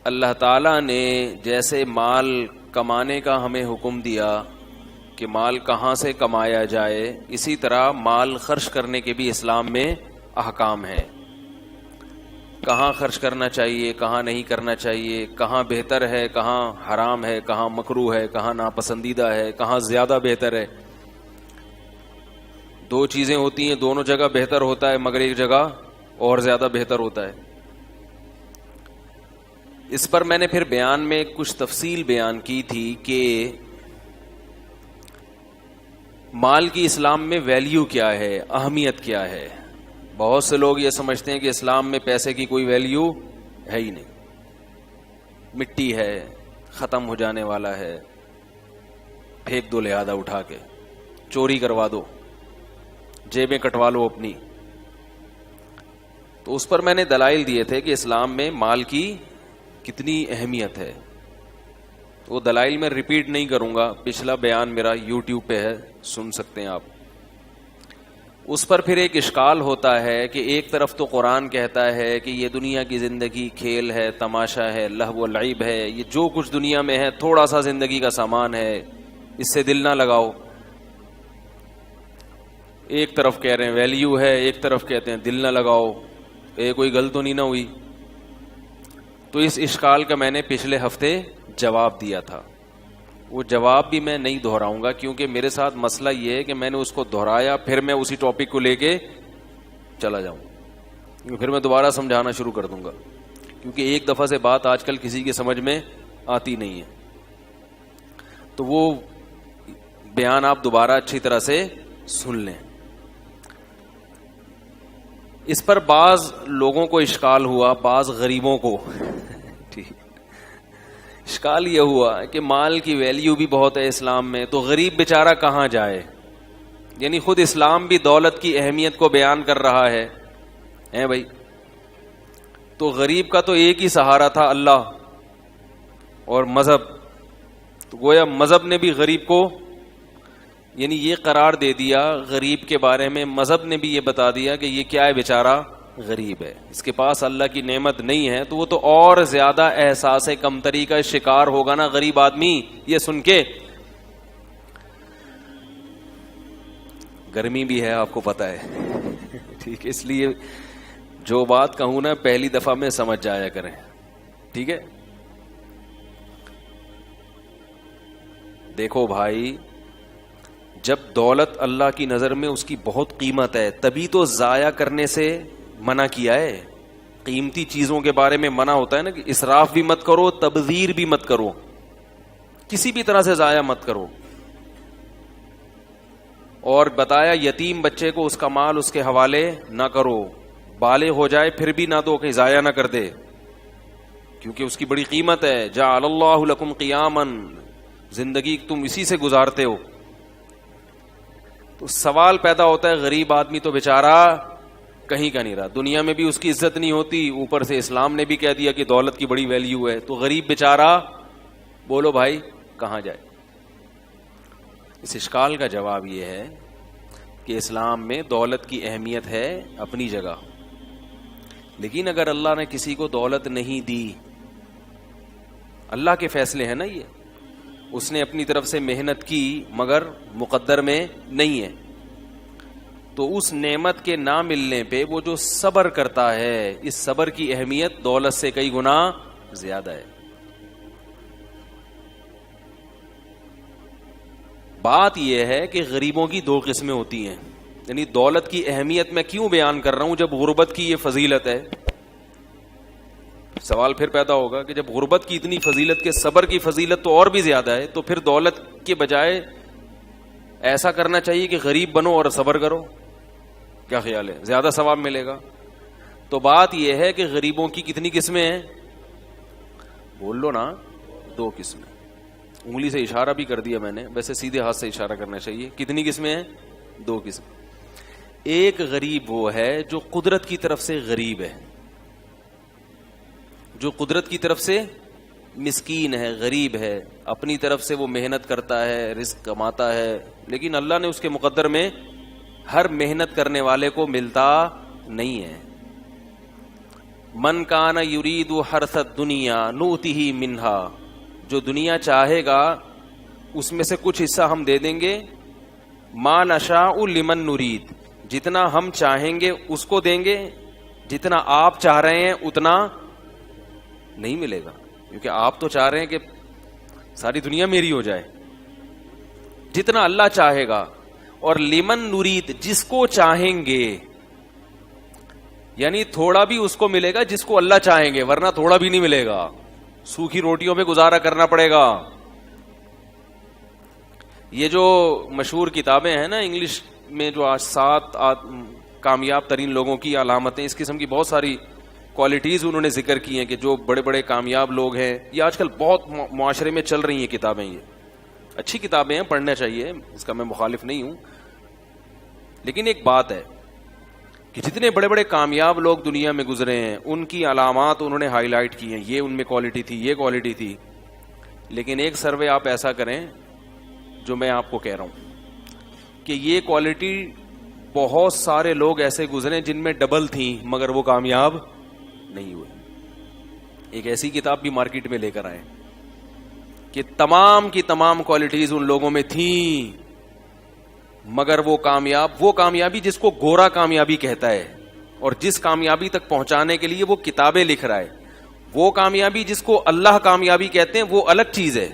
اللہ تعالیٰ نے جیسے مال کمانے کا ہمیں حکم دیا کہ مال کہاں سے کمایا جائے، اسی طرح مال خرچ کرنے کے بھی اسلام میں احکام ہیں. کہاں خرچ کرنا چاہیے، کہاں نہیں کرنا چاہیے، کہاں بہتر ہے، کہاں حرام ہے، کہاں مکروہ ہے، کہاں ناپسندیدہ ہے، کہاں زیادہ بہتر ہے. دو چیزیں ہوتی ہیں، دونوں جگہ بہتر ہوتا ہے مگر ایک جگہ اور زیادہ بہتر ہوتا ہے. اس پر میں نے پھر بیان میں کچھ تفصیل بیان کی تھی کہ مال کی اسلام میں ویلیو کیا ہے، اہمیت کیا ہے. بہت سے لوگ یہ سمجھتے ہیں کہ اسلام میں پیسے کی کوئی ویلیو ہے ہی نہیں، مٹی ہے، ختم ہو جانے والا ہے، پھینک دو لہذا اٹھا کے، چوری کروا دو، جیبیں کٹوا لو اپنی. تو اس پر میں نے دلائل دیے تھے کہ اسلام میں مال کی کتنی اہمیت ہے. وہ دلائل میں ریپیٹ نہیں کروں گا، پچھلا بیان میرا یوٹیوب پہ ہے، سن سکتے ہیں آپ. اس پر پھر ایک اشکال ہوتا ہے کہ ایک طرف تو قرآن کہتا ہے کہ یہ دنیا کی زندگی کھیل ہے، تماشا ہے، لہو و لعب ہے، یہ جو کچھ دنیا میں ہے تھوڑا سا زندگی کا سامان ہے، اس سے دل نہ لگاؤ. ایک طرف کہہ رہے ہیں ویلیو ہے، ایک طرف کہتے ہیں دل نہ لگاؤ، کوئی غلط تو نہیں نہ ہوئی. تو اس اشکال کا میں نے پچھلے ہفتے جواب دیا تھا. وہ جواب بھی میں نہیں دہراؤں گا کیونکہ میرے ساتھ مسئلہ یہ ہے کہ میں نے اس کو دہرایا پھر میں اسی ٹاپک کو لے کے چلا جاؤں، پھر میں دوبارہ سمجھانا شروع کر دوں گا کیونکہ ایک دفعہ سے بات آج کل کسی کی سمجھ میں آتی نہیں ہے. تو وہ بیان آپ دوبارہ اچھی طرح سے سن لیں. اس پر بعض لوگوں کو اشکال ہوا، بعض غریبوں کو ٹھیک اشکال یہ ہوا کہ مال کی ویلیو بھی بہت ہے اسلام میں، تو غریب بیچارہ کہاں جائے. یعنی خود اسلام بھی دولت کی اہمیت کو بیان کر رہا ہے بھائی. تو غریب کا تو ایک ہی سہارا تھا اللہ اور مذہب. تو گویا مذہب نے بھی غریب کو یعنی یہ قرار دے دیا غریب کے بارے میں، مذہب نے بھی یہ بتا دیا کہ یہ کیا ہے، بیچارہ غریب ہے، اس کے پاس اللہ کی نعمت نہیں ہے. تو وہ تو اور زیادہ احساس کمتری کا شکار ہوگا نا غریب آدمی. یہ سن کے گرمی بھی ہے، آپ کو پتا ہے ٹھیک ہے، اس لیے جو بات کہوں نا پہلی دفعہ میں سمجھ جایا کریں، ٹھیک ہے. دیکھو بھائی، جب دولت اللہ کی نظر میں اس کی بہت قیمت ہے تبھی تو ضائع کرنے سے منع کیا ہے. قیمتی چیزوں کے بارے میں منع ہوتا ہے نا کہ اسراف بھی مت کرو، تبذیر بھی مت کرو، کسی بھی طرح سے ضائع مت کرو. اور بتایا یتیم بچے کو اس کا مال اس کے حوالے نہ کرو، بالغ ہو جائے پھر بھی نہ دو، کہیں ضائع نہ کر دے کیونکہ اس کی بڑی قیمت ہے. جعل اللہ لکم قیاما، زندگی تم اسی سے گزارتے ہو. تو سوال پیدا ہوتا ہے غریب آدمی تو بیچارہ کہیں کا نہیں رہا، دنیا میں بھی اس کی عزت نہیں ہوتی، اوپر سے اسلام نے بھی کہہ دیا کہ دولت کی بڑی ویلیو ہے. تو غریب بیچارہ بولو بھائی کہاں جائے. اس اشکال کا جواب یہ ہے کہ اسلام میں دولت کی اہمیت ہے اپنی جگہ، لیکن اگر اللہ نے کسی کو دولت نہیں دی، اللہ کے فیصلے ہیں نا یہ، اس نے اپنی طرف سے محنت کی مگر مقدر میں نہیں ہے، تو اس نعمت کے نہ ملنے پہ وہ جو صبر کرتا ہے، اس صبر کی اہمیت دولت سے کئی گنا زیادہ ہے. بات یہ ہے کہ غریبوں کی دو قسمیں ہوتی ہیں. یعنی دولت کی اہمیت میں کیوں بیان کر رہا ہوں جب غربت کی یہ فضیلت ہے. سوال پھر پیدا ہوگا کہ جب غربت کی اتنی فضیلت کے صبر کی فضیلت تو اور بھی زیادہ ہے، تو پھر دولت کے بجائے ایسا کرنا چاہیے کہ غریب بنو اور صبر کرو. کیا خیال ہے، زیادہ ثواب ملے گا؟ تو بات یہ ہے کہ غریبوں کی کتنی قسمیں ہیں؟ بول لو نا، دو قسمیں. انگلی سے اشارہ بھی کر دیا میں نے، ویسے سیدھے ہاتھ سے اشارہ کرنا چاہیے. کتنی قسمیں ہیں؟ دو قسم. ایک غریب وہ ہے جو قدرت کی طرف سے غریب ہے، جو قدرت کی طرف سے مسکین ہے، غریب ہے، اپنی طرف سے وہ محنت کرتا ہے، رزق کماتا ہے، لیکن اللہ نے اس کے مقدر میں ہر محنت کرنے والے کو ملتا نہیں ہے. من کان یرید حرث الدنیا نؤتہ منہا، جو دنیا چاہے گا اس میں سے کچھ حصہ ہم دے دیں گے. ما نشاء لمن نرید، جتنا ہم چاہیں گے اس کو دیں گے، جتنا آپ چاہ رہے ہیں اتنا نہیں ملے گا، کیونکہ آپ تو چاہ رہے ہیں کہ ساری دنیا میری ہو جائے. جتنا اللہ چاہے گا. اور لمن نرید، جس کو چاہیں گے، یعنی تھوڑا بھی اس کو ملے گا جس کو اللہ چاہیں گے، ورنہ تھوڑا بھی نہیں ملے گا، سوکھی روٹیوں پہ گزارا کرنا پڑے گا. یہ جو مشہور کتابیں ہیں نا انگلش میں، جو آج 7 کامیاب ترین لوگوں کی علامتیں، اس قسم کی بہت ساری کوالٹیز انہوں نے ذکر کی ہیں کہ جو بڑے بڑے کامیاب لوگ ہیں. یہ آج کل بہت معاشرے میں چل رہی ہیں کتابیں. یہ اچھی کتابیں ہیں، پڑھنا چاہیے، اس کا میں مخالف نہیں ہوں. لیکن ایک بات ہے کہ جتنے بڑے بڑے کامیاب لوگ دنیا میں گزرے ہیں ان کی علامات انہوں نے ہائی لائٹ کی ہیں، یہ ان میں کوالٹی تھی، یہ کوالٹی تھی. لیکن ایک سروے آپ ایسا کریں جو میں آپ کو کہہ رہا ہوں کہ یہ کوالٹی بہت سارے لوگ ایسے گزرے جن میں ڈبل تھیں مگر وہ کامیاب نہیں ہوئے. ایک ایسی کتاب بھی مارکیٹ میں لے کر آئے کہ تمام کی تمام کوالٹیز ان لوگوں میں تھیں مگر وہ کامیابی جس کو گورا کامیابی کہتا ہے اور جس کامیابی تک پہنچانے کے لیے وہ کتابیں لکھ رہا ہے، وہ کامیابی جس کو اللہ کامیابی کہتے ہیں وہ الگ چیز ہے.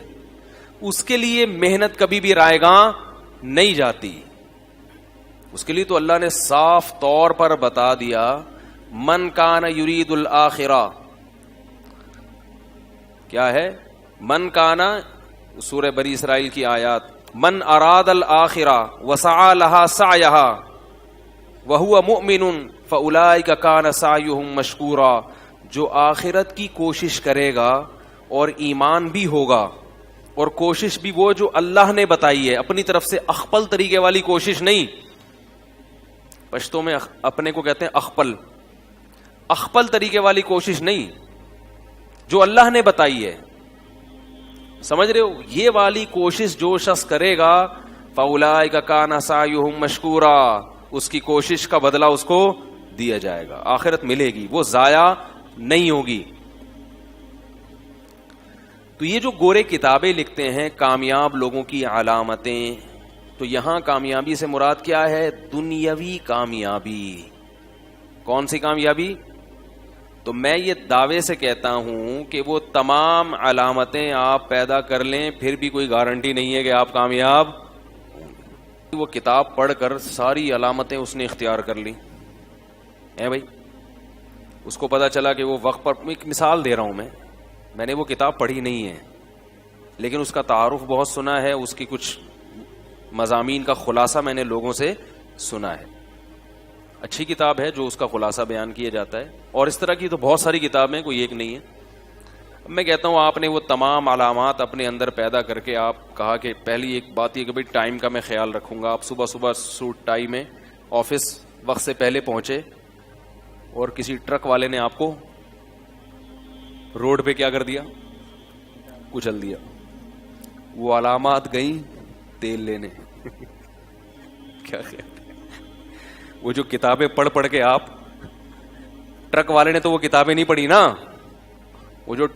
اس کے لیے محنت کبھی بھی رائے گاں نہیں جاتی. اس کے لیے تو اللہ نے صاف طور پر بتا دیا، من کان یرید الآخرہ. کیا ہے؟ من کانا، سورہ بنی اسرائیل کی آیات، من اراد الآخرہ وسعى لها سعیها وهو مؤمن فاولئک کان سعیهم مشکورا. جو آخرت کی کوشش کرے گا اور ایمان بھی ہوگا، اور کوشش بھی وہ جو اللہ نے بتائی ہے، اپنی طرف سے اخپل طریقے والی کوشش نہیں. پشتوں میں اپنے کو کہتے ہیں اخپل طریقے والی کوشش نہیں، جو اللہ نے بتائی ہے. سمجھ رہے ہو؟ یہ والی کوشش جو شخص کرے گا فاولئک کان سعیہم مشکورا، اس کی کوشش کا بدلہ اس کو دیا جائے گا، آخرت ملے گی، وہ ضائع نہیں ہوگی. تو یہ جو گورے کتابیں لکھتے ہیں کامیاب لوگوں کی علامتیں، تو یہاں کامیابی سے مراد کیا ہے؟ دنیاوی کامیابی. کون سی کامیابی؟ تو میں یہ دعوے سے کہتا ہوں کہ وہ تمام علامتیں آپ پیدا کر لیں پھر بھی کوئی گارنٹی نہیں ہے کہ آپ کامیاب. وہ کتاب پڑھ کر ساری علامتیں اس نے اختیار کر لی ہیں بھائی، اس کو پتا چلا کہ وہ وقت پر، ایک مثال دے رہا ہوں میں نے وہ کتاب پڑھی نہیں ہے لیکن اس کا تعارف بہت سنا ہے، اس کی کچھ مضامین کا خلاصہ میں نے لوگوں سے سنا ہے. اچھی کتاب ہے جو اس کا خلاصہ بیان کیا جاتا ہے، اور اس طرح کی تو بہت ساری کتابیں، کوئی ایک نہیں ہے. میں کہتا ہوں آپ نے وہ تمام علامات اپنے اندر پیدا کر کے، آپ کہا کہ پہلی ایک بات یہ کہ بھائی ٹائم کا میں خیال رکھوں گا. آپ صبح سوٹ ٹائی میں آفس وقت سے پہلے پہنچے اور کسی ٹرک والے نے آپ کو روڈ پہ کیا کر دیا؟ کچل دیا. وہ علامات گئیں تیل لینے. کیا خیال؟ وہ جو کتابیں پڑھ کے آپ، ٹرک والے نے تو وہ کتابیں نہیں پڑھی نا، وہ جو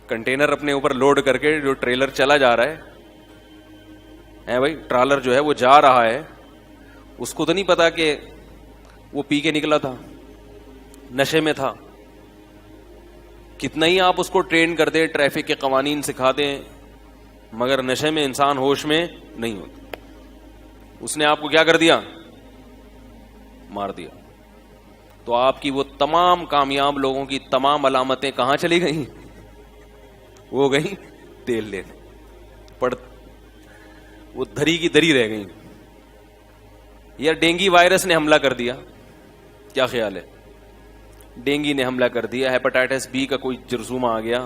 کنٹینر اپنے اوپر لوڈ کر کے جو ٹریلر چلا جا رہا ہے بھائی، ٹرالر جو ہے وہ جا رہا ہے، اس کو تو نہیں پتا کہ وہ پی کے نکلا تھا، نشے میں تھا. کتنا ہی آپ اس کو ٹرین کر دیں، ٹریفک کے قوانین سکھا دیں، مگر نشے میں انسان ہوش میں نہیں ہوتا. اس نے آپ کو کیا کر دیا؟ مار دیا. تو آپ کی وہ تمام کامیاب لوگوں کی تمام علامتیں کہاں چلی گئیں؟ وہ گئیں تیل لینے، وہ دھری کی دھری رہ گئیں. یا ڈینگی وائرس نے حملہ کر دیا، کیا خیال ہے؟ ڈینگی نے حملہ کر دیا، ہیپاٹائٹس بی کا کوئی جرثومہ آ گیا،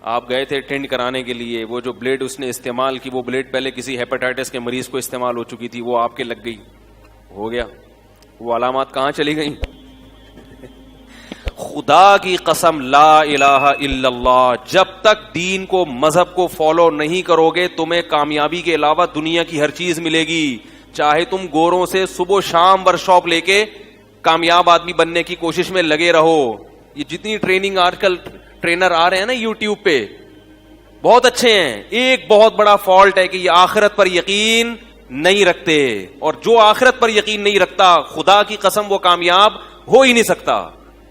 آپ گئے تھے ٹینڈ کرانے کے لیے، وہ جو بلیڈ اس نے استعمال کی، وہ بلیڈ پہلے کسی ہیپاٹائٹس کے مریض کو استعمال ہو چکی تھی، وہ آپ کے لگ گئی، ہو گیا. وہ علامات کہاں چلی گئیں؟ خدا کی قسم لا الہ الا اللہ، جب تک دین کو، مذہب کو فالو نہیں کرو گے تمہیں کامیابی کے علاوہ دنیا کی ہر چیز ملے گی. چاہے تم گوروں سے صبح و شام ورک شاپ لے کے کامیاب آدمی بننے کی کوشش میں لگے رہو. یہ جتنی ٹریننگ آج کل ٹرینر آ رہے ہیں نا یوٹیوب پہ, بہت اچھے ہیں. ایک بہت بڑا فالٹ ہے کہ یہ آخرت پر یقین نہیں رکھتے, اور جو آخرت پر یقین نہیں رکھتا خدا کی قسم وہ کامیاب ہو ہی نہیں سکتا.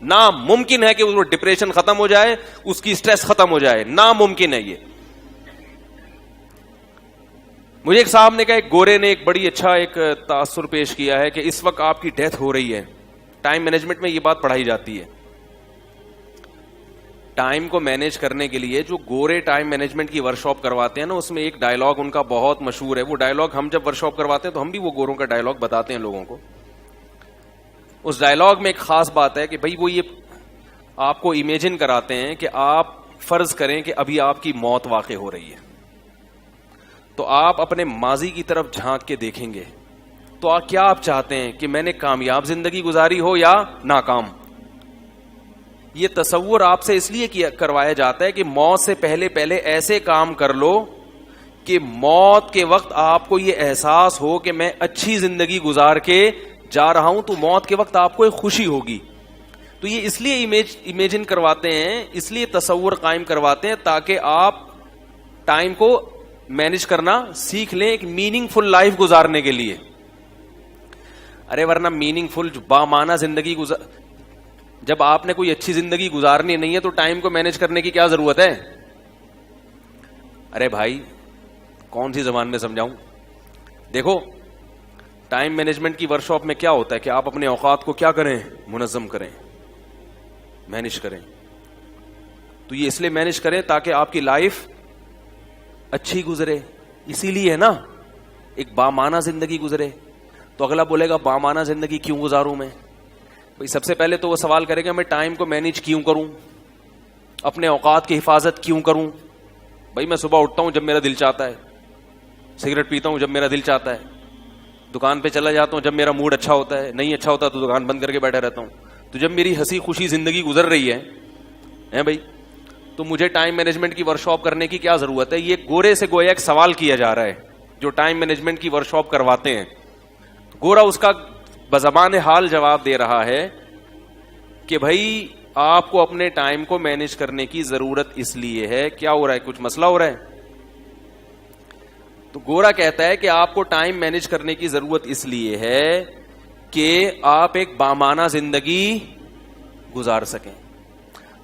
ناممکن ہے کہ وہ ڈپریشن ختم ہو جائے, اس کی سٹریس ختم ہو جائے, ناممکن ہے یہ. مجھے ایک صاحب نے کہا, ایک گورے نے ایک بڑی اچھا ایک تاثر پیش کیا ہے کہ اس وقت آپ کی ڈیتھ ہو رہی ہے. ٹائم مینجمنٹ میں یہ بات پڑھائی جاتی ہے. ٹائم کو مینج کرنے کے لیے جو گورے ٹائم مینجمنٹ کی ورکشاپ کرواتے ہیں نا, اس میں ایک ڈائلاگ ان کا بہت مشہور ہے. وہ ڈائلاگ ہم جب ورکشاپ کرواتے ہیں تو ہم بھی وہ گوروں کا ڈائلاگ بتاتے ہیں لوگوں کو. اس ڈائلاگ میں ایک خاص بات ہے کہ بھائی وہ یہ آپ کو امیجن کراتے ہیں کہ آپ فرض کریں کہ ابھی آپ کی موت واقع ہو رہی ہے, تو آپ اپنے ماضی کی طرف جھانک کے دیکھیں گے تو کیا آپ چاہتے ہیں کہ میں نے کامیاب زندگی گزاری ہو یا ناکام. یہ تصور آپ سے اس لیے کروایا جاتا ہے کہ موت سے پہلے ایسے کام کر لو کہ موت کے وقت آپ کو یہ احساس ہو کہ میں اچھی زندگی گزار کے جا رہا ہوں, تو موت کے وقت آپ کو ایک خوشی ہوگی. تو یہ اس لیے امیجن کرواتے ہیں, اس لیے تصور قائم کرواتے ہیں تاکہ آپ ٹائم کو مینج کرنا سیکھ لیں ایک میننگ فل لائف گزارنے کے لیے. ارے ورنہ میننگ فل بامعنی زندگی جب آپ نے کوئی اچھی زندگی گزارنی نہیں ہے تو ٹائم کو مینج کرنے کی کیا ضرورت ہے؟ ارے بھائی کون سی زبان میں سمجھاؤں. دیکھو ٹائم مینجمنٹ کی ورکشاپ میں کیا ہوتا ہے کہ آپ اپنے اوقات کو کیا کریں, منظم کریں, مینج کریں. تو یہ اس لیے مینج کریں تاکہ آپ کی لائف اچھی گزرے. اسی لیے ہے نا ایک بامعنی زندگی گزرے. تو اگلا بولے گا بامعنی زندگی کیوں گزاروں میں؟ بھائی سب سے پہلے تو وہ سوال کرے گا میں ٹائم کو مینج کیوں کروں, اپنے اوقات کی حفاظت کیوں کروں. بھائی میں صبح اٹھتا ہوں جب میرا دل چاہتا ہے, سگریٹ پیتا ہوں جب میرا دل چاہتا ہے, دکان پہ چلا جاتا ہوں جب میرا موڈ اچھا ہوتا ہے, نہیں اچھا ہوتا تو دکان بند کر کے بیٹھا رہتا ہوں. تو جب میری ہنسی خوشی زندگی گزر رہی ہے بھائی, تو مجھے ٹائم مینجمنٹ کی ورکشاپ کرنے کی کیا ضرورت ہے؟ یہ گورے سے گویا ایک سوال کیا جا رہا ہے جو ٹائم مینجمنٹ کی ورکشاپ کرواتے ہیں. گورا اس کا بزبان حال جواب دے رہا ہے کہ بھائی آپ کو اپنے ٹائم کو مینج کرنے کی ضرورت اس لیے ہے. کیا ہو رہا ہے, کچھ مسئلہ ہو رہا ہے؟ تو گورا کہتا ہے کہ آپ کو ٹائم مینج کرنے کی ضرورت اس لیے ہے کہ آپ ایک بامعنی زندگی گزار سکیں.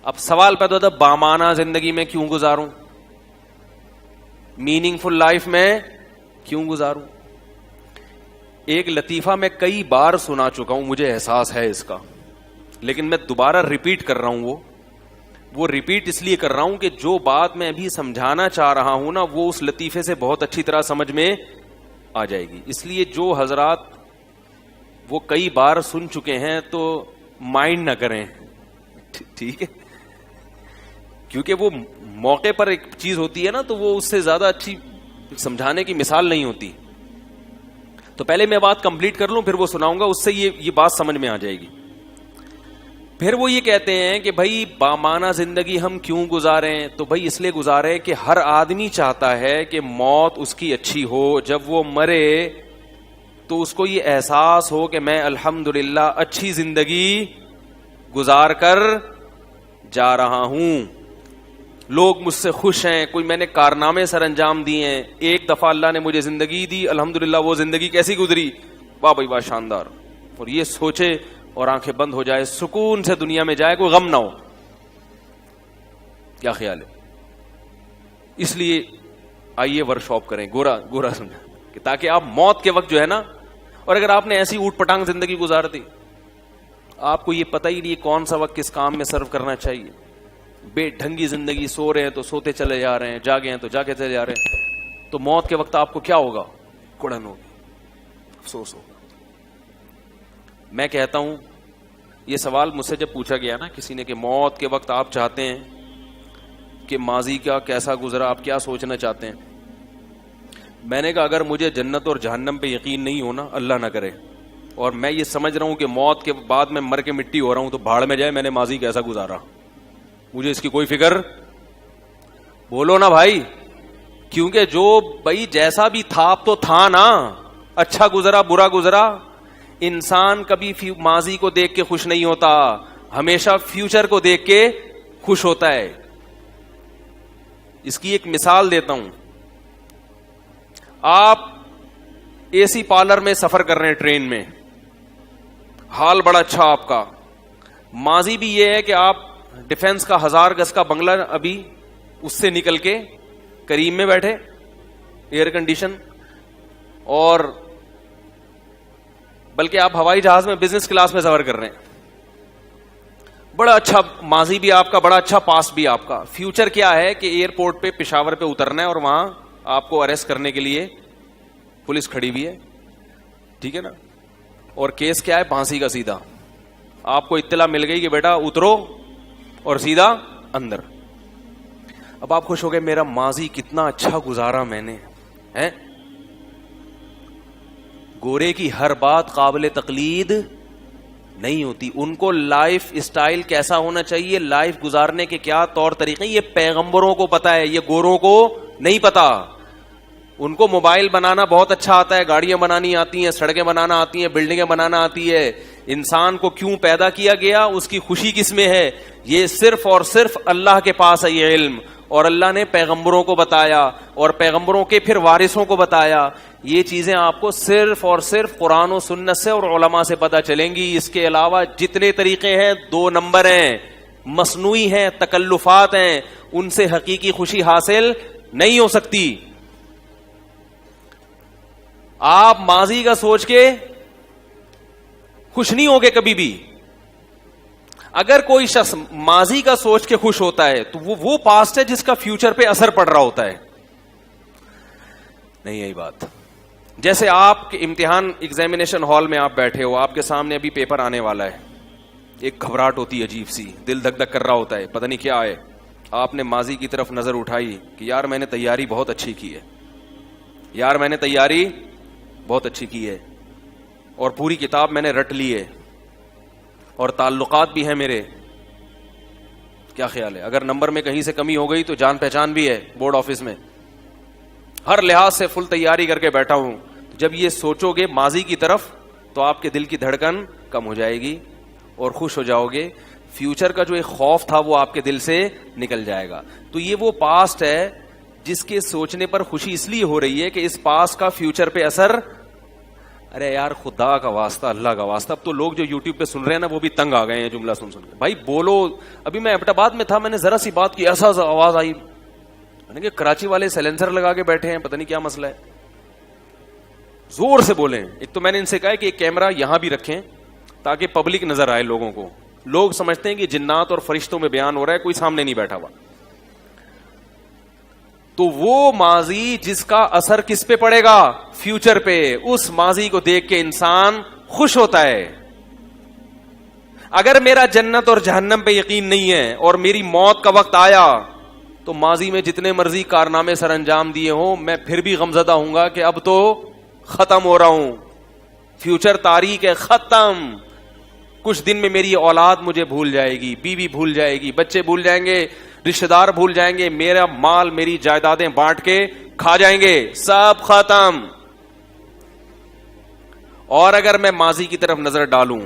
اب سوال پیدا ہوتا ہے بامعنی زندگی میں کیوں گزاروں, میننگ فل لائف میں کیوں گزاروں؟ ایک لطیفہ میں کئی بار سنا چکا ہوں, مجھے احساس ہے اس کا, لیکن میں دوبارہ ریپیٹ کر رہا ہوں. وہ ریپیٹ اس لیے کر رہا ہوں کہ جو بات میں ابھی سمجھانا چاہ رہا ہوں نا وہ اس لطیفے سے بہت اچھی طرح سمجھ میں آ جائے گی. اس لیے جو حضرات وہ کئی بار سن چکے ہیں تو مائنڈ نہ کریں, ٹھیک ہے, کیونکہ وہ موقع پر ایک چیز ہوتی ہے نا تو وہ اس سے زیادہ اچھی سمجھانے کی مثال نہیں ہوتی. تو پہلے میں بات کمپلیٹ کر لوں پھر وہ سناؤں گا, اس سے یہ بات سمجھ میں آ جائے گی. پھر وہ یہ کہتے ہیں کہ بھائی بامعنی زندگی ہم کیوں گزاریں؟ تو بھائی اس لیے گزاریں کہ ہر آدمی چاہتا ہے کہ موت اس کی اچھی ہو, جب وہ مرے تو اس کو یہ احساس ہو کہ میں الحمدللہ اچھی زندگی گزار کر جا رہا ہوں, لوگ مجھ سے خوش ہیں, کوئی میں نے کارنامے سر انجام دیے ہیں, ایک دفعہ اللہ نے مجھے زندگی دی, الحمدللہ وہ زندگی کیسی گزری, واہ بھائی واہ شاندار. اور یہ سوچے اور آنکھیں بند ہو جائے, سکون سے دنیا میں جائے, کوئی غم نہ ہو. کیا خیال ہے؟ اس لیے آئیے ورکشاپ کریں, گورا سمجھا کہ تاکہ آپ موت کے وقت جو ہے نا, اور اگر آپ نے ایسی اوٹ پٹانگ زندگی گزار دی, آپ کو یہ پتہ ہی نہیں کون سا وقت کس کام میں صرف کرنا چاہیے, بے ڈھنگی زندگی, سو رہے ہیں تو سوتے چلے جا رہے ہیں, جاگے ہیں تو جاگے چلے جا رہے ہیں, تو موت کے وقت آپ کو کیا ہوگا؟ کڑن ہوگی, افسوس ہوگا. میں کہتا ہوں یہ سوال مجھ سے جب پوچھا گیا نا کسی نے کہ موت کے وقت آپ چاہتے ہیں کہ ماضی کا کیسا گزرا, آپ کیا سوچنا چاہتے ہیں؟ میں نے کہا اگر مجھے جنت اور جہنم پہ یقین نہیں ہونا, اللہ نہ کرے, اور میں یہ سمجھ رہا ہوں کہ موت کے بعد میں مر کے مٹی ہو رہا ہوں, تو بھاڑ میں جائے میں نے ماضی کیسا گزارا, مجھے اس کی کوئی فکر. بولو نا بھائی, کیونکہ جو بھائی جیسا بھی تھا اب تو تھا نا, اچھا گزرا برا گزرا, انسان کبھی ماضی کو دیکھ کے خوش نہیں ہوتا, ہمیشہ فیوچر کو دیکھ کے خوش ہوتا ہے. اس کی ایک مثال دیتا ہوں. آپ اے سی پارلر میں سفر کر رہے ہیں ٹرین میں, حال بڑا اچھا آپ کا. ماضی بھی یہ ہے کہ آپ ڈیفنس کا 1000 گز کا بنگلہ ابھی اس سے نکل کے کریم میں بیٹھے, ایئر کنڈیشن, اور بلکہ آپ ہوائی جہاز میں بزنس کلاس میں سفر کر رہے ہیں. بڑا اچھا ماضی بھی آپ کا, بڑا اچھا پاس بھی آپ کا. فیوچر کیا ہے کہ ایئرپورٹ پہ پشاور پہ اترنا ہے اور وہاں آپ کو اریسٹ کرنے کے لیے پولیس کھڑی ہوئی ہے, ٹھیک ہے نا, اور کیس کیا ہے, پھانسی کا سیدھا. آپ کو اطلاع مل گئی کہ بیٹا اترو اور سیدھا اندر. اب آپ خوش ہو گئے, میرا ماضی کتنا اچھا گزارا میں نے, ہے. گورے کی ہر بات قابل تقلید نہیں ہوتی. ان کو لائف اسٹائل کیسا ہونا چاہیے, لائف گزارنے کے کیا طور طریقے, یہ پیغمبروں کو پتا ہے, یہ گوروں کو نہیں پتا. ان کو موبائل بنانا بہت اچھا آتا ہے, گاڑیاں بنانی آتی ہیں, سڑکیں بنانا آتی ہیں, بلڈنگیں بنانا آتی ہے. انسان کو کیوں پیدا کیا گیا, اس کی خوشی کس میں ہے, یہ صرف اور صرف اللہ کے پاس ہے یہ علم. اور اللہ نے پیغمبروں کو بتایا اور پیغمبروں کے پھر وارثوں کو بتایا. یہ چیزیں آپ کو صرف اور صرف قرآن و سنت سے اور علماء سے پتہ چلیں گی. اس کے علاوہ جتنے طریقے ہیں 2 نمبر ہیں, مصنوعی ہیں, تکلفات ہیں, ان سے حقیقی خوشی حاصل نہیں ہو سکتی. آپ ماضی کا سوچ کے خوش نہیں ہوگے کبھی بھی. اگر کوئی شخص ماضی کا سوچ کے خوش ہوتا ہے تو وہ پاسٹ ہے جس کا فیوچر پہ اثر پڑ رہا ہوتا ہے. نہیں یہی بات. جیسے آپ کے امتحان ایگزامینیشن ہال میں آپ بیٹھے ہو, آپ کے سامنے ابھی پیپر آنے والا ہے, ایک گھبراہٹ ہوتی ہے عجیب سی, دل دھک دھک کر رہا ہوتا ہے, پتہ نہیں کیا ہے. آپ نے ماضی کی طرف نظر اٹھائی کہ یار میں نے تیاری بہت اچھی کی ہے, یار میں نے تیاری بہت اچھی کی ہے, اور پوری کتاب میں نے رٹ لی ہے, اور تعلقات بھی ہیں میرے. کیا خیال ہے, اگر نمبر میں کہیں سے کمی ہو گئی تو جان پہچان بھی ہے بورڈ آفس میں, ہر لحاظ سے فل تیاری کر کے بیٹھا ہوں. جب یہ سوچو گے ماضی کی طرف تو آپ کے دل کی دھڑکن کم ہو جائے گی اور خوش ہو جاؤ گے. فیوچر کا جو ایک خوف تھا وہ آپ کے دل سے نکل جائے گا. تو یہ وہ پاسٹ ہے جس کے سوچنے پر خوشی اس لیے ہو رہی ہے کہ اس پاسٹ کا فیوچر پہ اثر. ارے یار خدا کا واسطہ, اللہ کا واسطہ, اب تو لوگ جو یوٹیوب پہ سن رہے ہیں نا وہ بھی تنگ آ گئے ہیں جملہ سن کے. بھائی بولو. ابھی میں ایبٹ آباد میں تھا, میں نے ذرا سی بات کی, ایسا آواز آئی کہ کراچی والے سیلنسر لگا کے بیٹھے ہیں, پتہ نہیں کیا مسئلہ ہے, زور سے بولیں. ایک تو میں نے ان سے کہا کہ ایک کیمرہ یہاں بھی رکھیں تاکہ پبلک نظر آئے لوگوں کو. لوگ سمجھتے ہیں کہ جنات اور فرشتوں میں بیان ہو رہا ہے, کوئی سامنے نہیں بیٹھا ہوا. تو وہ ماضی جس کا اثر کس پہ پڑے گا, فیوچر پہ, اس ماضی کو دیکھ کے انسان خوش ہوتا ہے. اگر میرا جنت اور جہنم پہ یقین نہیں ہے اور میری موت کا وقت آیا تو ماضی میں جتنے مرضی کارنامے سر انجام دیے ہوں میں پھر بھی غمزدہ ہوں گا کہ اب تو ختم ہو رہا ہوں, فیوچر تاریخ ہے, ختم. کچھ دن میں میری اولاد مجھے بھول جائے گی, بیوی بھول جائے گی, بچے بھول جائیں گے, رشتہ دار بھول جائیں گے, میرا مال میری جائیدادیں بانٹ کے کھا جائیں گے, سب ختم. اور اگر میں ماضی کی طرف نظر ڈالوں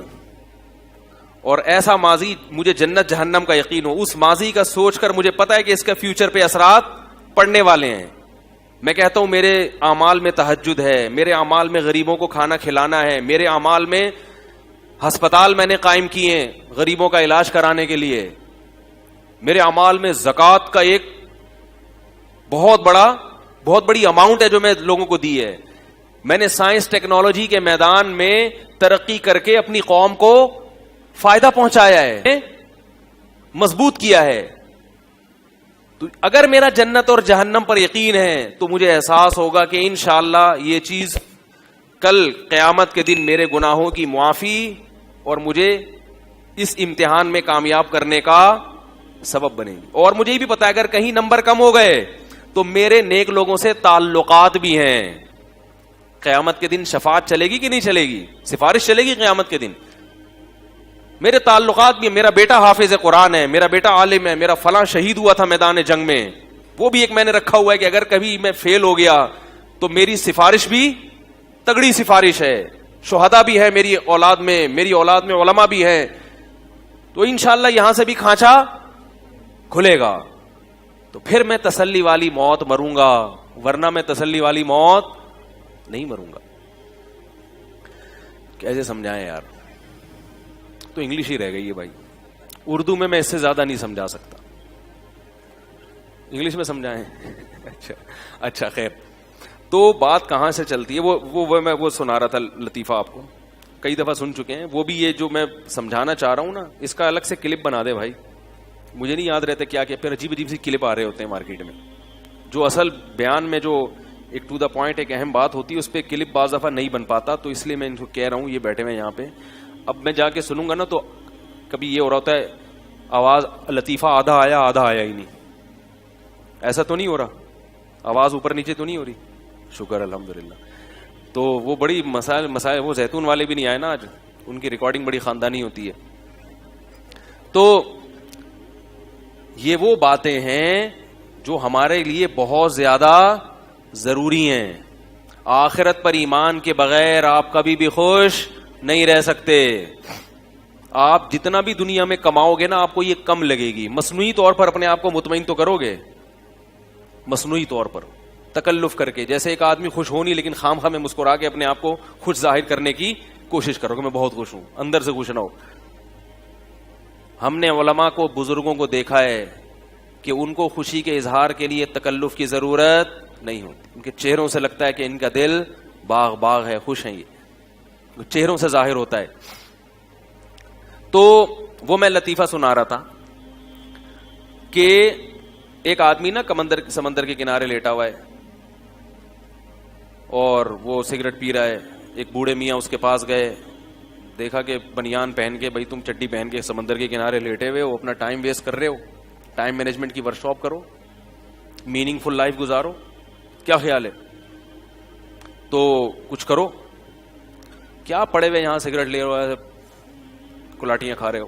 اور ایسا ماضی مجھے جنت جہنم کا یقین ہو, اس ماضی کا سوچ کر مجھے پتا ہے کہ اس کا فیوچر پہ اثرات پڑنے والے ہیں. میں کہتا ہوں میرے اعمال میں تہجد ہے, میرے اعمال میں غریبوں کو کھانا کھلانا ہے, میرے اعمال میں ہسپتال میں نے قائم کیے ہیں غریبوں کا علاج کرانے کے لیے, میرے اعمال میں زکوٰۃ کا ایک بہت بڑی اماؤنٹ ہے جو میں لوگوں کو دی ہے. میں نے سائنس ٹیکنالوجی کے میدان میں ترقی کر کے اپنی قوم کو فائدہ پہنچایا ہے, مضبوط کیا ہے. تو اگر میرا جنت اور جہنم پر یقین ہے تو مجھے احساس ہوگا کہ انشاءاللہ یہ چیز کل قیامت کے دن میرے گناہوں کی معافی اور مجھے اس امتحان میں کامیاب کرنے کا سبب بنے گی. اور مجھے یہ بھی پتا ہے اگر کہیں نمبر کم ہو گئے تو میرے نیک لوگوں سے تعلقات بھی ہیں. قیامت کے دن شفاعت چلے گی کہ نہیں چلے گی, سفارش چلے گی قیامت کے دن. میرے تعلقات بھی, میرا بیٹا حافظ قرآن ہے, میرا بیٹا عالم ہے, میرا فلاں شہید ہوا تھا میدان جنگ میں, وہ بھی ایک میں نے رکھا ہوا ہے کہ اگر کبھی میں فیل ہو گیا تو میری سفارش بھی تگڑی سفارش ہے. شہداء بھی ہے میری اولاد میں علماء بھی ہیں, تو انشاءاللہ یہاں سے بھی کھانچا کھلے گا, تو پھر میں تسلی والی موت مروں گا, ورنہ میں تسلی والی موت نہیں مروں گا. کیسے سمجھائیں یار, تو انگلش ہی رہ گئی ہے بھائی, اردو میں اس سے زیادہ نہیں سمجھا سکتا, انگلش میں سمجھائیں. اچھا خیر, تو بات کہاں سے چلتی ہے, میں وہ سنا رہا تھا لطیفہ, آپ کو کئی دفعہ سن چکے ہیں, وہ بھی یہ جو میں سمجھانا چاہ رہا ہوں نا, اس کا الگ سے کلپ بنا دے بھائی, مجھے نہیں یاد رہتا کیا پھر عجیب عجیب سی کلپ آ رہے ہوتے ہیں مارکیٹ میں, جو اصل بیان میں جو ایک ٹو دا پوائنٹ ایک اہم بات ہوتی ہے اس پہ کلپ بعض دفعہ نہیں بن پاتا, تو اس لیے میں ان کو کہہ رہا ہوں یہ بیٹھے ہوئے یہاں پہ, اب میں جا کے سنوں گا نا تو کبھی یہ ہو رہا ہوتا ہے آواز لطیفہ آدھا آیا ہی نہیں, ایسا تو نہیں ہو رہا, آواز اوپر نیچے تو نہیں ہو رہی, شکر الحمدللہ. تو وہ بڑی مسائل وہ زیتون والے بھی نہیں آئے نا آج, ان کی ریکارڈنگ بڑی خاندانی ہوتی ہے. تو یہ وہ باتیں ہیں جو ہمارے لیے بہت زیادہ ضروری ہیں. آخرت پر ایمان کے بغیر آپ کبھی بھی خوش نہیں رہ سکتے. آپ جتنا بھی دنیا میں کماؤ گے نا, آپ کو یہ کم لگے گی. مصنوعی طور پر اپنے آپ کو مطمئن تو کرو گے, مصنوعی طور پر تکلف کر کے, جیسے ایک آدمی خوش ہو نہیں لیکن خام خواہ میں مسکرا کے اپنے آپ کو خوش ظاہر کرنے کی کوشش کرو کہ میں بہت خوش ہوں, اندر سے خوش نہ ہو. ہم نے علماء کو, بزرگوں کو دیکھا ہے کہ ان کو خوشی کے اظہار کے لیے تکلف کی ضرورت نہیں ہوتی, ان کے چہروں سے لگتا ہے کہ ان کا دل باغ ہے, خوش ہیں, یہ چہروں سے ظاہر ہوتا ہے. تو وہ میں لطیفہ سنا رہا تھا کہ ایک آدمی نا سمندر کے کنارے لیٹا ہوا ہے اور وہ سگریٹ پی رہا ہے. ایک بوڑھے میاں اس کے پاس گئے, دیکھا کہ بنیان پہن کے, بھائی تم چڈی پہن کے سمندر کے کنارے لیٹے ہوئے ہو, اپنا ٹائم ویسٹ کر رہے ہو, ٹائم مینجمنٹ کی ورکشاپ کرو, میننگ فل لائف گزارو, کیا خیال ہے؟ تو کچھ کرو, کیا پڑے ہوئے یہاں سگریٹ لے رہے ہو, کلاٹیاں کھا رہے ہو.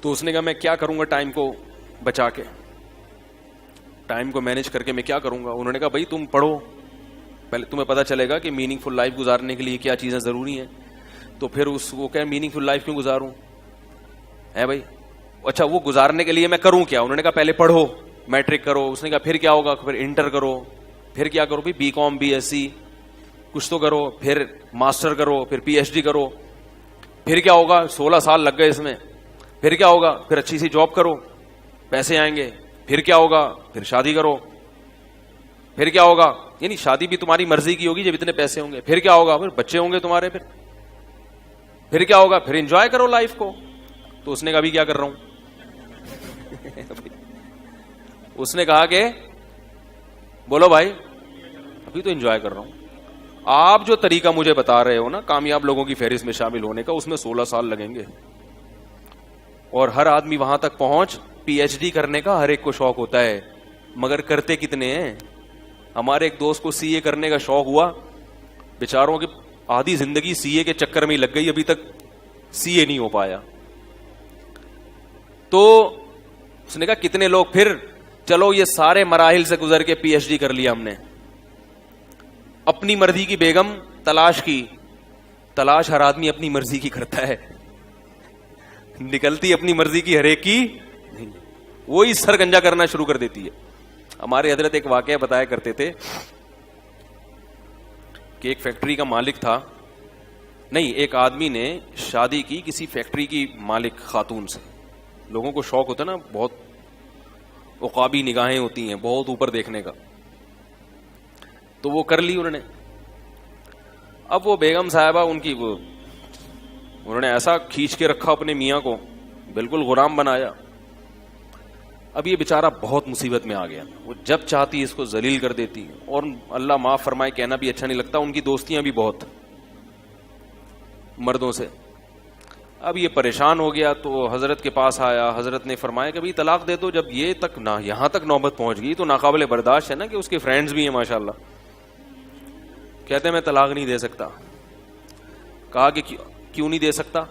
تو اس نے کہا میں کیا کروں گا ٹائم کو بچا کے, ٹائم کو مینج کر کے میں کیا کروں گا. انہوں نے کہا بھائی تم پڑھو, پہلے تمہیں پتہ چلے گا کہ میننگ فل لائف گزارنے کے لیے کیا چیزیں ضروری ہیں. تو پھر وہ کہ میننگ فل لائف کیوں گزاروں ہے بھائی, اچھا وہ گزارنے کے لیے میں کروں کیا. انہوں نے کہا پہلے پڑھو, میٹرک کرو. اس نے کہا پھر کیا ہوگا, پھر انٹر کرو, پھر کیا کرو بھائی, BCom BSc کچھ تو کرو, پھر ماسٹر کرو, پھر PhD کرو, پھر کیا ہوگا, 16 سال لگ گئے اس میں, پھر کیا ہوگا, پھر اچھی سی جاب کرو, پیسے آئیں گے, پھر کیا ہوگا, پھر شادی کرو, پھر کیا ہوگا, یعنی شادی بھی تمہاری مرضی کی ہوگی جب اتنے پیسے ہوں گے, پھر کیا ہوگا, پھر بچے ہوں گے تمہارے, پھر کیا ہوگا, پھر انجوائے کرو لائف کو. تو اس نے کہا ابھی کیا کر رہا ہوں اس نے کہا کہ بولو بھائی ابھی تو انجوائے کر رہا ہوں. آپ جو طریقہ مجھے بتا رہے ہو نا کامیاب لوگوں کی فہرست میں شامل ہونے کا, اس میں 16 سال لگیں گے, اور ہر آدمی وہاں تک پہنچ PhD کرنے کا ہر ایک کو شوق ہوتا ہے, مگر کرتے کتنے ہیں. ہمارے ایک دوست کو CA کرنے کا شوق ہوا, بیچاروں کی آدھی زندگی CA کے چکر میں ہی لگ گئی, ابھی تک CA نہیں ہو پایا. تو اس نے کہا کتنے لوگ, پھر چلو یہ سارے مراحل سے گزر کے PhD کر لیا ہم نے, اپنی مرضی کی بیگم تلاش کی, تلاش ہر آدمی اپنی مرضی کی کرتا ہے, نکلتی اپنی مرضی کی ہر ایک کی, وہی سرگنجا کرنا شروع کر دیتی ہے. ہمارے حضرت ایک واقعہ بتایا کرتے تھے کہ ایک فیکٹری کا مالک تھا, نہیں ایک آدمی نے شادی کی کسی فیکٹری کی مالک خاتون سے. لوگوں کو شوق ہوتا ہے نا, بہت عقابی نگاہیں ہوتی ہیں, بہت اوپر دیکھنے کا, تو وہ کر لی انہوں نے. اب وہ بیگم صاحبہ ان کی, وہ انہوں نے ایسا کھینچ کے رکھا اپنے میاں کو, بالکل غلام بنایا. اب یہ بیچارہ بہت مصیبت میں آ گیا, وہ جب چاہتی اس کو ذلیل کر دیتی, اور اللہ معاف فرمائے کہنا بھی اچھا نہیں لگتا, ان کی دوستیاں بھی بہت مردوں سے. اب یہ پریشان ہو گیا تو حضرت کے پاس آیا, حضرت نے فرمایا کہ بھائی طلاق دے دو. جب یہ تک نہ یہاں تک نوبت پہنچ گئی تو ناقابل برداشت ہے نا, کہ اس کے فرینڈز بھی ہیں ماشاءاللہ, کہتے ہیں میں طلاق نہیں دے سکتا. کہا کہ کیوں نہیں دے سکتا,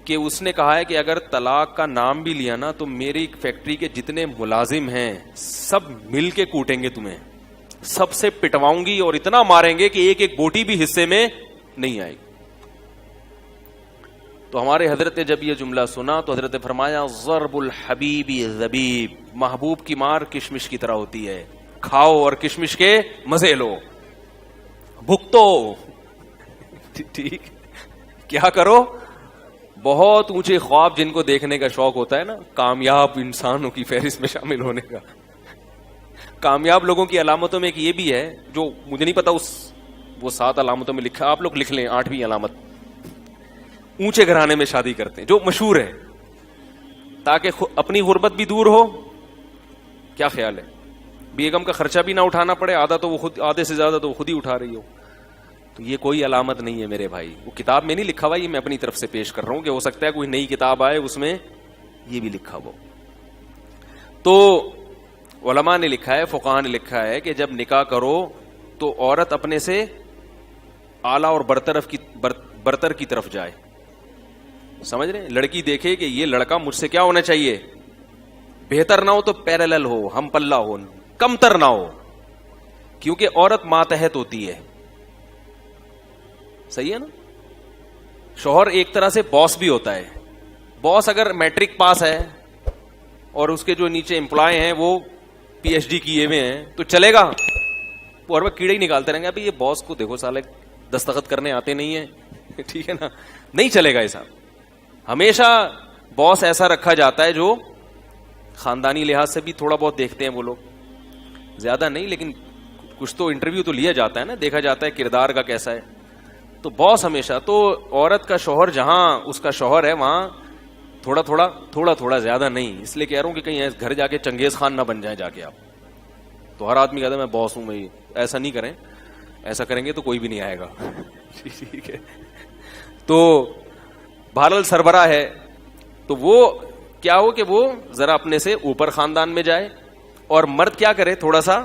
کہ اس نے کہا ہے کہ اگر طلاق کا نام بھی لیا نا تو میری فیکٹری کے جتنے ملازم ہیں سب مل کے کوٹیں گے تمہیں, سب سے پٹواؤں گی اور اتنا ماریں گے کہ ایک ایک بوٹی بھی حصے میں نہیں آئے گی. تو ہمارے حضرت نے جب یہ جملہ سنا تو حضرت نے فرمایا ضرب الحبیب زبیب, محبوب کی مار کشمش کی طرح ہوتی ہے, کھاؤ اور کشمش کے مزے لو, بھگتو. ٹھیک, کیا کرو, بہت اونچے خواب جن کو دیکھنے کا شوق ہوتا ہے نا, کامیاب انسانوں کی فہرست میں شامل ہونے کا. کامیاب لوگوں کی علامتوں میں ایک یہ بھی ہے جو مجھے نہیں پتا, وہ 7 علامتوں میں لکھا, آپ لوگ لکھ لیں 8ویں علامت, اونچے گھرانے میں شادی کرتے ہیں, جو مشہور ہے, تاکہ اپنی غربت بھی دور ہو. کیا خیال ہے, بیگم کا خرچہ بھی نہ اٹھانا پڑے, آدھے سے زیادہ تو وہ خود ہی اٹھا رہی ہو. تو یہ کوئی علامت نہیں ہے میرے بھائی, وہ کتاب میں نہیں لکھا ہوا, یہ میں اپنی طرف سے پیش کر رہا ہوں کہ ہو سکتا ہے کوئی نئی کتاب آئے اس میں یہ بھی لکھا ہو. تو علماء نے لکھا ہے, فقہاء نے لکھا ہے کہ جب نکاح کرو تو عورت اپنے سے اعلیٰ اور برتر کی طرف جائے. سمجھ رہے ہیں, لڑکی دیکھے کہ یہ لڑکا مجھ سے کیا ہونا چاہیے, بہتر نہ ہو تو پیرالل ہو, ہم پلہ ہو, کمتر نہ ہو, کیونکہ عورت ماتحت ہوتی ہے. صحیح ہے نا. شوہر ایک طرح سے باس بھی ہوتا ہے. باس اگر میٹرک پاس ہے اور اس کے جو نیچے امپلائی ہیں وہ پی ایچ ڈی کیے ہوئے ہیں تو چلے گا, وہ ہر وقت کیڑے ہی نکالتے رہیں گے, ابھی یہ باس کو دیکھو سالے دستخط کرنے آتے نہیں ہیں. ٹھیک ہے نا, نہیں چلے گا ایسا. ہمیشہ باس ایسا رکھا جاتا ہے جو خاندانی لحاظ سے بھی تھوڑا بہت دیکھتے ہیں وہ لوگ, زیادہ نہیں لیکن کچھ تو انٹرویو تو لیا جاتا ہے نا, دیکھا جاتا ہے کردار کا کیسا ہے. تو باس ہمیشہ, تو عورت کا شوہر جہاں اس کا شوہر ہے وہاں تھوڑا تھوڑا زیادہ نہیں. اس لیے کہہ رہا ہوں کہ کہیں گھر جا کے چنگیز خان نہ بن جائیں جا کے آپ. تو ہر آدمی کہتا ہے میں باس ہوں, میں ایسا نہیں کریں, ایسا کریں گے تو کوئی بھی نہیں آئے گا. ٹھیک ہے, تو بہرحال سربراہ ہے تو وہ کیا ہو کہ وہ ذرا اپنے سے اوپر خاندان میں جائے, اور مرد کیا کرے, تھوڑا سا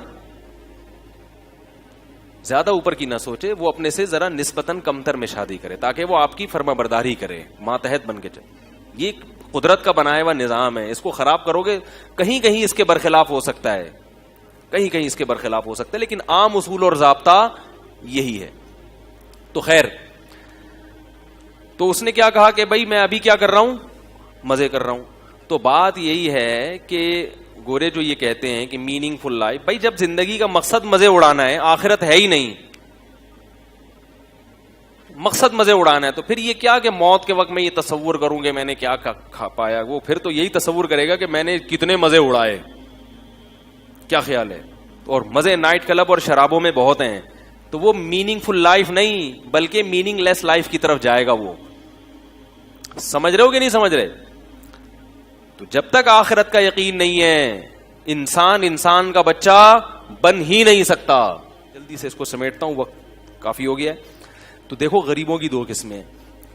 زیادہ اوپر کی نہ سوچے, وہ اپنے سے ذرا نسبتاً کمتر میں شادی کرے تاکہ وہ آپ کی فرما برداری کرے, ماتحت بن کے چلے. یہ قدرت کا بنایا ہوا نظام ہے, اس کو خراب کرو گے کہیں کہیں اس کے برخلاف ہو سکتا ہے, کہیں کہیں اس کے برخلاف ہو سکتا ہے, لیکن عام اصول اور ضابطہ یہی ہے. تو خیر, تو اس نے کیا کہا کہ بھائی میں ابھی کیا کر رہا ہوں, مزے کر رہا ہوں. تو بات یہی ہے کہ گورے جو یہ کہتے ہیں کہ میننگ فل لائف, بھائی جب زندگی کا مقصد مزے اڑانا ہے, آخرت ہے ہی نہیں, مقصد مزے اڑانا ہے, تو پھر یہ کیا کہ موت کے وقت میں یہ تصور کروں گے میں نے کیا کھا پایا, وہ پھر تو یہی تصور کرے گا کہ میں نے کتنے مزے اڑائے. کیا خیال ہے, اور مزے نائٹ کلب اور شرابوں میں بہت ہیں, تو وہ میننگ فل لائف نہیں بلکہ میننگ لیس لائف کی طرف جائے گا. وہ سمجھ رہے ہو کہ نہیں سمجھ رہے؟ تو جب تک آخرت کا یقین نہیں ہے انسان کا بچہ بن ہی نہیں سکتا. جلدی سے اس کو سمیٹتا ہوں, وقت کافی ہو گیا ہے. تو دیکھو غریبوں کی 2 قسمیں.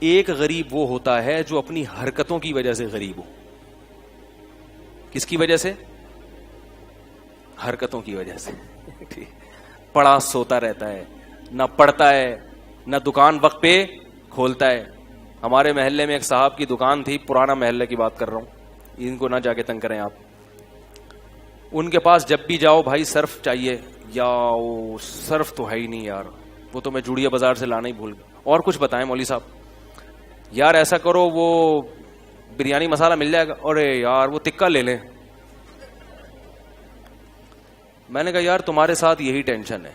ایک غریب وہ ہوتا ہے جو اپنی حرکتوں کی وجہ سے غریب ہو. کس کی وجہ سے؟ حرکتوں کی وجہ سے. پڑا سوتا رہتا ہے, نہ پڑھتا ہے نہ دکان وقت پہ کھولتا ہے. ہمارے محلے میں ایک صاحب کی دکان تھی, پرانا محلے کی بات کر رہا ہوں, ان کو نہ جا کے تنگ کریں آپ. ان کے پاس جب بھی جاؤ بھائی صرف چاہیے, یا صرف تو ہے ہی نہیں یار, وہ تو میں جوڑیا بازار سے لانا ہی بھول گیا. اور کچھ بتائیں مولوی صاحب, یار ایسا کرو وہ بریانی مسالہ مل جائے گا, ارے یار وہ تکہ لے لیں. میں نے کہا یار تمہارے ساتھ یہی ٹینشن ہے,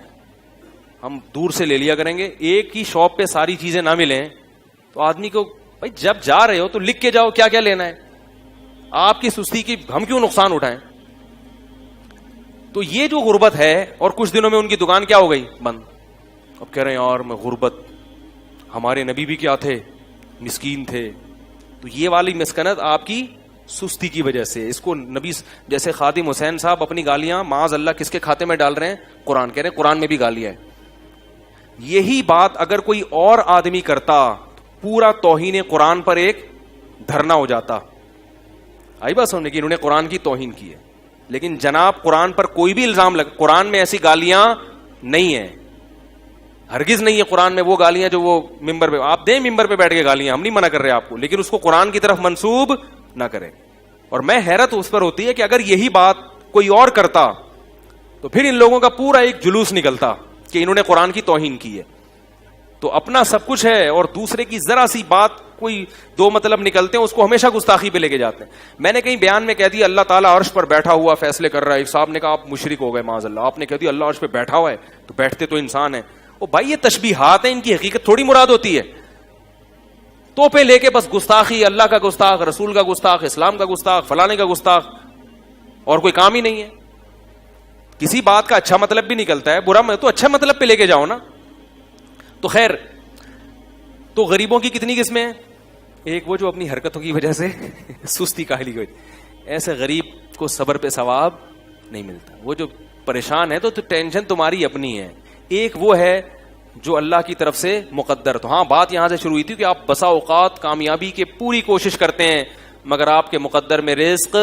ہم دور سے لے لیا کریں گے. ایک ہی شاپ پہ ساری چیزیں نہ ملیں تو آدمی کو, بھائی جب جا رہے ہو تو لکھ کے جاؤ کیا کیا لینا ہے. آپ کی سستی کی ہم کیوں نقصان اٹھائیں. تو یہ جو غربت ہے, اور کچھ دنوں میں ان کی دکان کیا ہو گئی, بند. اب کہہ رہے ہیں یار میں غربت, ہمارے نبی بھی کیا تھے, مسکین تھے. تو یہ والی مسکنت آپ کی سستی کی وجہ سے. اس کو نبی جیسے خادم حسین صاحب اپنی گالیاں معاذ اللہ کس کے کھاتے میں ڈال رہے ہیں, قرآن. کہہ رہے ہیں قرآن میں بھی گالیاں ہے. یہی بات اگر کوئی اور آدمی کرتا, پورا توہین قرآن پر ایک دھرنا ہو جاتا. آئی بات سمجھنے کی, انہوں نے قرآن کی توہین کی ہے. لیکن جناب قرآن پر کوئی بھی الزام قرآن میں ایسی گالیاں نہیں ہیں, ہرگز نہیں ہے قرآن میں وہ گالیاں جو وہ ممبر پہ آپ دیں, ممبر پہ بیٹھ کے گالیاں, ہم نہیں منع کر رہے آپ کو, لیکن اس کو قرآن کی طرف منسوب نہ کریں. اور میں حیرت اس پر ہوتی ہے کہ اگر یہی بات کوئی اور کرتا تو پھر ان لوگوں کا پورا ایک جلوس نکلتا کہ انہوں نے قرآن کی توہین کی ہے. تو اپنا سب کچھ ہے اور دوسرے کی ذرا سی بات کوئی دو مطلب نکلتے ہیں اس کو ہمیشہ گستاخی پہ لے کے جاتے ہیں. میں نے کہیں بیان میں کہہ دیا اللہ تعالیٰ عرش پر بیٹھا ہوا فیصلے کر رہا ہے. ایک صاحب نے کہا آپ مشرک ہو گئے معاذ اللہ. آپ نے کہہ دیا اللہ عرش پہ بیٹھا ہوا ہے تو بیٹھتے تو انسان ہے. او بھائی یہ تشبیہات ہیں, ان کی حقیقت تھوڑی مراد ہوتی ہے. تو پہ لے کے بس گستاخی, اللہ کا گستاخ, رسول کا گستاخ, اسلام کا گستاخ, فلانے کا گستاخ, اور کوئی کام ہی نہیں ہے. کسی بات کا اچھا مطلب بھی نکلتا ہے, برا تو اچھا مطلب پہ لے کے جاؤ نا. تو خیر, تو غریبوں کی کتنی قسمیں ہیں؟ ایک وہ جو اپنی حرکتوں کی وجہ سے سستی کاہلی کی وجہ, ایسے غریب کو صبر پہ ثواب نہیں ملتا. وہ جو پریشان ہے تو ٹینشن تمہاری اپنی ہے. ایک وہ ہے جو اللہ کی طرف سے مقدر. تو ہاں بات یہاں سے شروع ہوئی تھی کہ آپ بسا اوقات کامیابی کے پوری کوشش کرتے ہیں مگر آپ کے مقدر میں رزق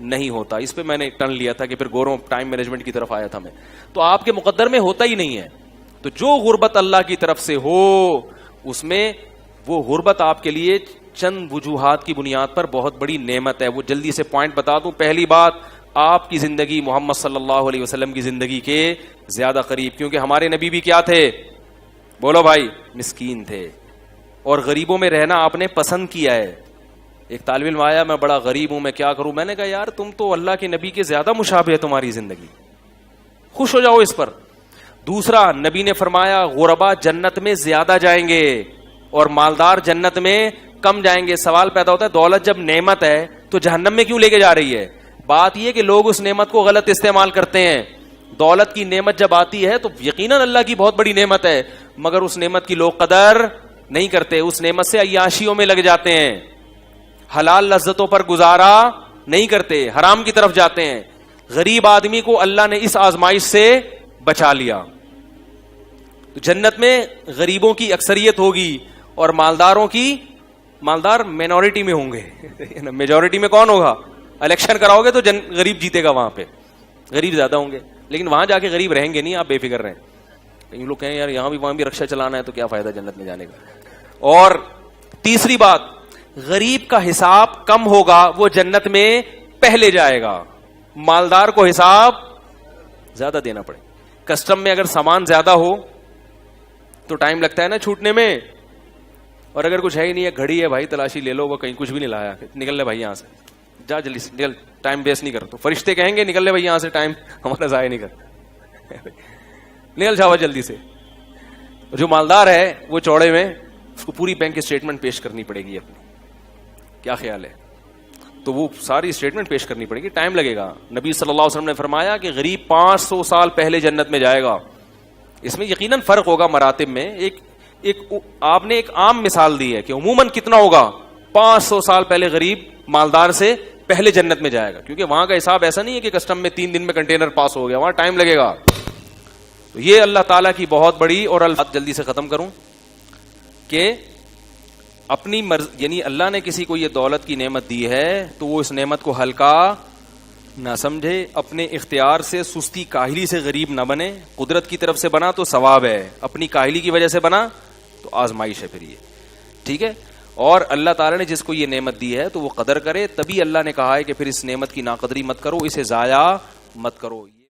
نہیں ہوتا. اس پہ میں نے ٹرن لیا تھا کہ پھر گوروں ٹائم مینجمنٹ کی طرف آیا تھا میں. تو آپ کے مقدر میں ہوتا ہی نہیں ہے. تو جو غربت اللہ کی طرف سے ہو اس میں وہ غربت آپ کے لیے چند وجوہات کی بنیاد پر بہت بڑی نعمت ہے. وہ جلدی سے پوائنٹ بتا دوں. پہلی بات, آپ کی زندگی محمد صلی اللہ علیہ وسلم کی زندگی کے زیادہ قریب, کیونکہ ہمارے نبی بھی کیا تھے؟ بولو بھائی, مسکین تھے. اور غریبوں میں رہنا آپ نے پسند کیا ہے. ایک طالب علم آیا, میں بڑا غریب ہوں, میں کیا کروں؟ میں نے کہا یار تم تو اللہ کے نبی کے زیادہ مشابہ ہے تمہاری زندگی, خوش ہو جاؤ اس پر. دوسرا, نبی نے فرمایا غربا جنت میں زیادہ جائیں گے اور مالدار جنت میں کم جائیں گے. سوال پیدا ہوتا ہے دولت جب نعمت ہے تو جہنم میں کیوں لے کے جا رہی ہے؟ بات یہ کہ لوگ اس نعمت کو غلط استعمال کرتے ہیں. دولت کی نعمت جب آتی ہے تو یقیناً اللہ کی بہت بڑی نعمت ہے, مگر اس نعمت کی لوگ قدر نہیں کرتے. اس نعمت سے عیاشیوں میں لگ جاتے ہیں, حلال لذتوں پر گزارا نہیں کرتے, حرام کی طرف جاتے ہیں. غریب آدمی کو اللہ نے اس آزمائش سے بچا لیا. تو جنت میں غریبوں کی اکثریت ہوگی اور مالداروں کی, مالدار مینورٹی میں ہوں گے. میجورٹی میں کون ہوگا؟ الیکشن کراؤ گے تو غریب جیتے گا, وہاں پہ غریب زیادہ ہوں گے. لیکن وہاں جا کے غریب رہیں گے نہیں, آپ بے فکر رہیں. کئی لوگ کہیں یار یہاں بھی وہاں بھی رکشا چلانا ہے تو کیا فائدہ جنت میں جانے کا. اور تیسری بات, غریب کا حساب کم ہوگا, وہ جنت میں پہلے جائے گا. مالدار کو حساب زیادہ دینا پڑے. کسٹم میں اگر سامان زیادہ ہو تو ٹائم لگتا ہے نا چھوٹنے میں, اور اگر کچھ ہے ہی نہیں ہے, گھڑی ہے بھائی تلاشی لے لو, وہ کہیں کچھ بھی نہیں لایا, نکل لے بھائی یہاں سے, جا جلدی سے نکل, ٹائم ویسٹ نہیں کر. تو فرشتے کہیں گے نکل لے بھائی یہاں سے, ٹائم ہمارا ضائع نہیں کر, نکل جاؤ جلدی سے. جو مالدار ہے وہ چوڑے میں اس کو پوری بینک اسٹیٹمنٹ پیش کرنی پڑے گی اپنی. کیا خیال ہے؟ تو وہ ساری اسٹیٹمنٹ پیش کرنی پڑے گی, ٹائم لگے گا. نبی صلی اللہ علیہ وسلم نے فرمایا کہ غریب 500 سال پہلے جنت میں جائے گا. اس میں یقیناً فرق ہوگا مراتب میں. آپ نے ایک عام مثال دی ہے کہ عموماً کتنا ہوگا, 500 سال پہلے غریب مالدار سے پہلے جنت میں جائے گا. کیونکہ وہاں کا حساب ایسا نہیں ہے کہ کسٹم میں 3 دن میں کنٹینر پاس ہو گیا, وہاں ٹائم لگے گا. تو یہ اللہ تعالیٰ کی بہت بڑی, اور بات جلدی سے ختم کروں کہ اپنی یعنی اللہ نے کسی کو یہ دولت کی نعمت دی ہے تو وہ اس نعمت کو ہلکا نہ سمجھے. اپنے اختیار سے سستی کاہلی سے غریب نہ بنے. قدرت کی طرف سے بنا تو ثواب ہے, اپنی کاہلی کی وجہ سے بنا تو آزمائش ہے پھر یہ, ٹھیک ہے. اور اللہ تعالیٰ نے جس کو یہ نعمت دی ہے تو وہ قدر کرے. تبھی اللہ نے کہا ہے کہ پھر اس نعمت کی ناقدری مت کرو, اسے ضائع مت کرو.